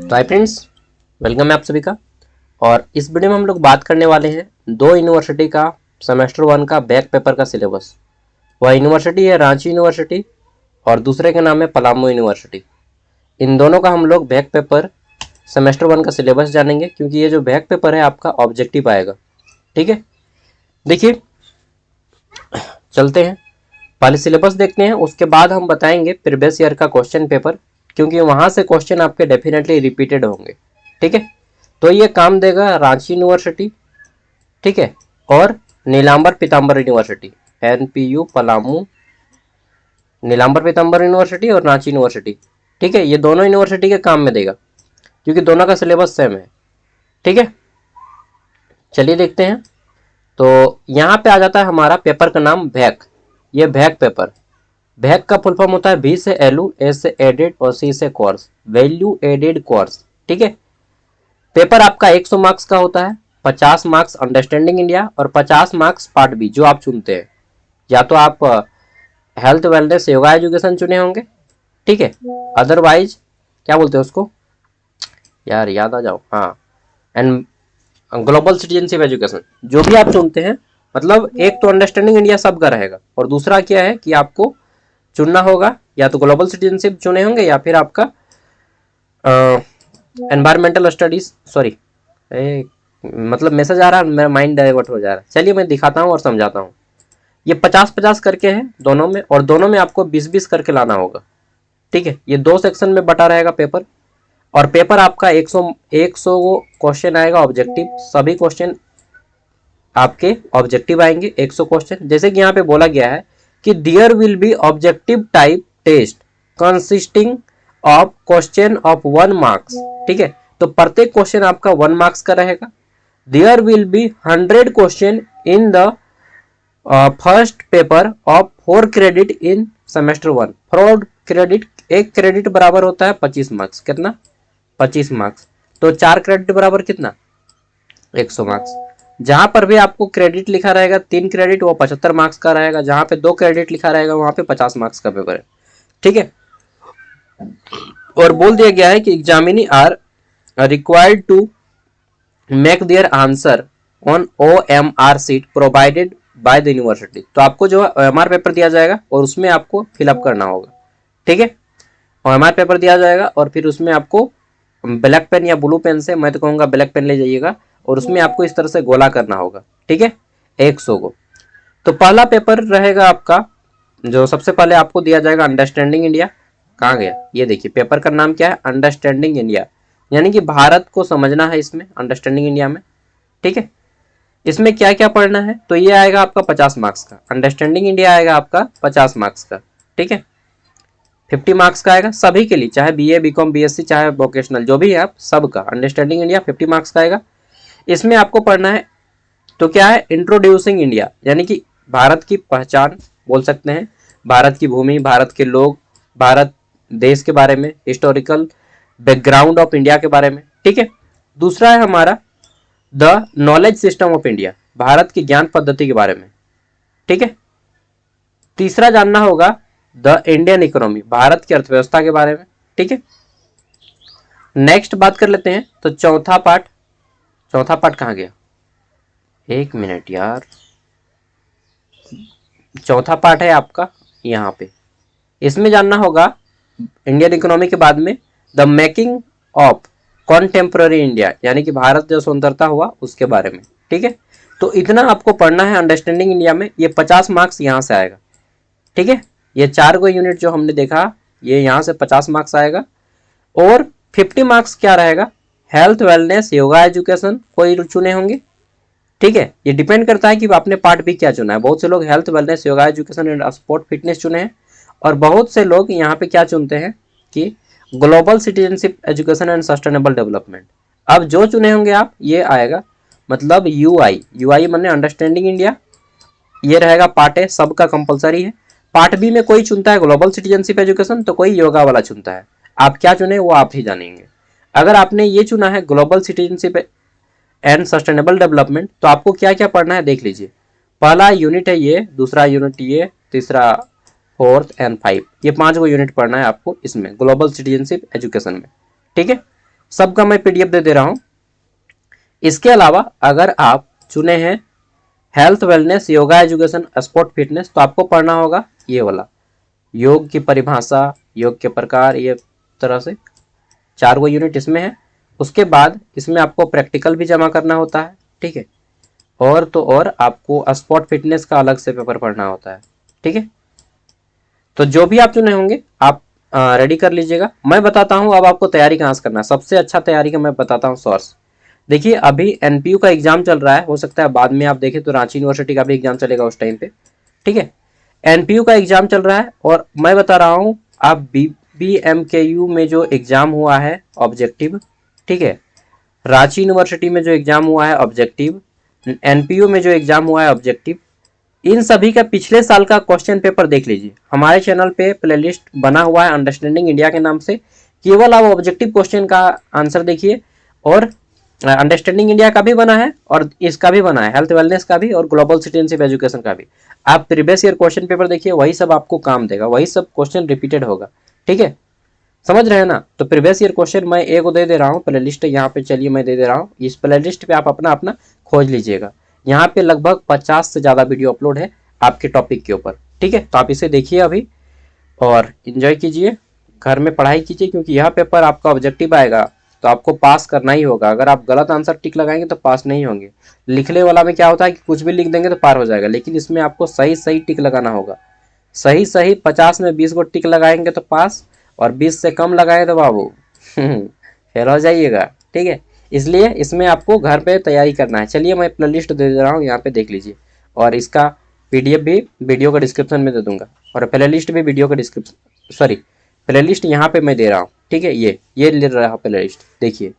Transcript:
तो hi friends, welcome है आप सभी का। और इस वीडियो में हम लोग बात करने वाले हैं दो यूनिवर्सिटी का सेमेस्टर 1 का बैक पेपर का सिलेबस। वह यूनिवर्सिटी है रांची यूनिवर्सिटी और दूसरे का नाम है पलामू यूनिवर्सिटी। इन दोनों का हम लोग बैक पेपर सेमेस्टर 1 का सिलेबस जानेंगे, क्योंकि ये जो बैक पेपर है आपका ऑब्जेक्टिव आएगा। ठीक है, देखिए चलते हैं, पहले सिलेबस देखते हैं, उसके बाद हम बताएंगे प्रीवियस ईयर का क्वेश्चन पेपर, क्योंकि वहां से क्वेश्चन आपके डेफिनेटली रिपीटेड होंगे। ठीक है, तो ये काम देगा रांची यूनिवर्सिटी, ठीक है, और नीलांबर पीताम्बर यूनिवर्सिटी, एनपीयू पलामू, नीलांबर पीताम्बर यूनिवर्सिटी और रांची यूनिवर्सिटी। ठीक है, ये दोनों यूनिवर्सिटी के काम में देगा, क्योंकि दोनों का सिलेबस सेम है। ठीक है, चलिए देखते हैं। तो यहाँ पे आ जाता है हमारा पेपर का नाम भैक। ये भैक पेपर, भैक का फुल फॉर्म होता है बी से एलू, ए से एडेड और सी से कोर्स, वैल्यू एडेड कोर्स। ठीक है, पेपर आपका 100 मार्क्स का होता है, 50 मार्क्स अंडरस्टैंडिंग इंडिया और 50 मार्क्स पार्ट बी, जो आप चुनते हैं। या तो आप हेल्थ वेलनेस योगा एजुकेशन चुने होंगे, ठीक है, अदरवाइज क्या बोलते हैं उसको यार, याद आ जाओ, हाँ, एंड ग्लोबल सिटीजनशिप एजुकेशन, जो भी आप चुनते हैं। मतलब एक तो अंडरस्टैंडिंग इंडिया सबका रहेगा, और दूसरा क्या है कि आपको चुनना होगा या तो ग्लोबल सिटीजनशिप चुने होंगे या फिर आपका एनवायरमेंटल स्टडीज, सॉरी, मतलब मैसेज आ रहा है, मेरा माइंड डाइवर्ट हो जा रहा है। चलिए मैं दिखाता हूँ और समझाता हूँ। ये 50-50 करके है दोनों में, और दोनों में आपको 20-20 करके लाना होगा। ठीक है, ये दो सेक्शन में बटा रहेगा पेपर, और पेपर आपका 100 क्वेश्चन आएगा ऑब्जेक्टिव। सभी क्वेश्चन आपके ऑब्जेक्टिव आएंगे, 100 क्वेश्चन। जैसे कि यहाँ पे बोला गया है कि there will be objective type test consisting of question of 1 marks. ठीक है, तो प्रत्येक क्वेश्चन आपका 1 मार्क्स का रहेगा। There will be 100 question in the first paper of 4 credit in semester 1। 4 credit, एक क्रेडिट बराबर होता है 25 मार्क्स। कितना? 25 मार्क्स। तो 4 क्रेडिट बराबर कितना? 100 मार्क्स। जहां पर भी आपको क्रेडिट लिखा रहेगा 3 क्रेडिट, वो 75 मार्क्स का रहेगा। जहां पे 2 क्रेडिट लिखा रहेगा वहां पे 50 मार्क्स का पेपर है। ठीक है, और बोल दिया गया है कि examinee are required to make their answer on OMR sheet provided by the university. तो आपको जो OMR पेपर दिया जाएगा और उसमें आपको फिलअप करना होगा। ठीक है, OMR पेपर दिया जाएगा और फिर उसमें आपको ब्लैक पेन या ब्लू पेन से, मैं तो कहूँगा ब्लैक पेन ले जाइएगा, और उसमें आपको इस तरह से गोला करना होगा। ठीक है, 100 को। तो पहला पेपर रहेगा आपका, जो सबसे पहले आपको दिया जाएगा अंडरस्टैंडिंग इंडिया। कहाँ गया? ये देखिए, पेपर का नाम क्या है? अंडरस्टैंडिंग इंडिया, यानी कि भारत को समझना है इसमें, अंडरस्टैंडिंग इंडिया में। ठीक है, इसमें क्या क्या पढ़ना है? तो ये आएगा आपका 50 मार्क्स का, अंडरस्टैंडिंग इंडिया आएगा आपका 50 मार्क्स का। ठीक है, 50 मार्क्स का आएगा सभी के लिए, चाहे BA BCom BSc चाहे वोकेशनल जो भी है आप, सबका अंडरस्टैंडिंग इंडिया 50 मार्क्स का आएगा। इसमें आपको पढ़ना है तो क्या है? इंट्रोड्यूसिंग इंडिया, यानी कि भारत की पहचान बोल सकते हैं, भारत की भूमि, भारत के लोग, भारत देश के बारे में, हिस्टोरिकल बैकग्राउंड ऑफ इंडिया के बारे में। ठीक है, दूसरा है हमारा the knowledge system of India, Bharat की ज्ञान पद्धति के बारे में। ठीक है, तीसरा जानना होगा द इंडियन इकोनॉमी, भारत की अर्थव्यवस्था के बारे में। ठीक है, नेक्स्ट बात कर लेते हैं। तो चौथा पार्ट कहाँ गया? एक मिनट यार, चौथा पार्ट है आपका यहाँ पे। इसमें जानना होगा इंडियन इकोनॉमी के बाद में the making of contemporary India, यानी कि भारत जो स्वतंत्रता हुआ उसके बारे में। ठीक है, तो इतना आपको पढ़ना है अंडरस्टैंडिंग इंडिया में। ये 50 मार्क्स यहाँ से आएगा। ठीक है, ये 4 को यूनिट जो हमने देखा, ये यहाँ से 50 मार्क्स आएगा। और 50 मार्क्स क्या रहेगा? हेल्थ वेलनेस योगा एजुकेशन कोई चुने होंगे। ठीक है, ये डिपेंड करता है कि आपने पार्ट बी क्या चुना है। बहुत से लोग health wellness yoga education and sport fitness चुने हैं, और बहुत से लोग यहाँ पे क्या चुनते हैं कि global citizenship education and sustainable development. अब जो चुने होंगे आप, ये आएगा, मतलब यूआई माने अंडरस्टैंडिंग इंडिया, ये रहेगा पार्ट ए, सबका कंपलसरी है। पार्ट बी में कोई चुनता है ग्लोबल सिटीजनशिप एजुकेशन, तो कोई योगा वाला चुनता है। आप क्या चुने वो आप ही जानेंगे। अगर आपने ये चुना है global citizenship and sustainable development, तो आपको क्या क्या पढ़ना है देख लीजिए। पहला यूनिट है ये, दूसरा यूनिट ये, तीसरा, फोर्थ एंड 5, ये 5 को यूनिट पढ़ना है आपको इसमें ग्लोबल सिटीजनशिप एजुकेशन में। ठीक है, सबका मैं पीडीएफ दे दे रहा हूँ। इसके अलावा अगर आप चुने हैं health wellness yoga education sport fitness, तो आपको पढ़ना होगा ये वाला, योग की परिभाषा, योग के प्रकार, ये तरह से 4 गो यूनिट इसमें है। उसके बाद इसमें आपको प्रैक्टिकल भी जमा करना होता है, ठीक है। और तो और आपको स्पोर्ट फिटनेस का अलग से पेपर पढ़ना होता है, ठीक है। तो जो भी आप चुने होंगे आप रेडी कर लीजिएगा। मैं बताता हूँ अब आपको तैयारी कहाँ से करना है। सबसे अच्छा तैयारी का मैं बताता हूँ सोर्स। देखिए अभी एनपीयू का एग्जाम चल रहा है, हो सकता है बाद में आप देखें तो रांची यूनिवर्सिटी का भी एग्जाम चलेगा उस टाइम पे, ठीक है। एनपीयू का एग्जाम चल रहा है और मैं बता रहा हूँ आप बीबीएमकेयू में जो एग्जाम हुआ है ऑब्जेक्टिव, ठीक है, रांची यूनिवर्सिटी में जो एग्जाम हुआ है ऑब्जेक्टिव, एनपीयू में जो एग्जाम हुआ है ऑब्जेक्टिव, इन सभी का पिछले साल का क्वेश्चन पेपर देख लीजिए। हमारे चैनल पे प्लेलिस्ट बना हुआ है अंडरस्टैंडिंग इंडिया के नाम से, केवल आप ऑब्जेक्टिव क्वेश्चन का आंसर देखिए। और अंडरस्टैंडिंग इंडिया का भी बना है और इसका भी बना है, हेल्थ वेलनेस का भी और ग्लोबल सिटीजनशिप एजुकेशन का भी। आप प्रीवियस ईयर क्वेश्चन पेपर देखिए, वही सब आपको काम देगा, वही सब क्वेश्चन रिपीटेड होगा, ठीक है, समझ रहे हैं ना। तो प्रीवियस ईयर क्वेश्चन मैं एक दे दे रहा हूँ, प्ले लिस्ट यहाँ पे चलिए मैं दे दे रहा हूँ। इस प्ले लिस्ट पे आप अपना अपना खोज लीजिएगा। यहाँ पे लगभग 50 से ज़्यादा वीडियो अपलोड है आपके टॉपिक के ऊपर, ठीक है। तो आप इसे देखिए अभी और इन्जॉय कीजिए, घर में पढ़ाई कीजिए, क्योंकि यह पेपर आपका ऑब्जेक्टिव आएगा तो आपको पास करना ही होगा। अगर आप गलत आंसर टिक लगाएंगे तो पास नहीं होंगे। लिखने वाला में क्या होता है कि कुछ भी लिख देंगे तो पार हो जाएगा, लेकिन इसमें आपको सही सही टिक लगाना होगा। सही सही 50 में 20 को टिक लगाएंगे तो पास, और 20 से कम लगाए तो बाबू फेल हो जाइएगा, ठीक है। इसलिए इसमें आपको घर पे तैयारी करना है। चलिए मैं प्लेलिस्ट दे दे रहा हूँ, यहाँ पे देख लीजिए, और इसका पीडीएफ भी वीडियो का डिस्क्रिप्शन में दे दूंगा, और प्लेलिस्ट भी वीडियो का डिस्क्रिप्शन, सॉरी प्लेलिस्ट यहाँ पे मैं दे रहा हूँ, ठीक है। ये ले रहा हूँ प्लेलिस्ट, देखिए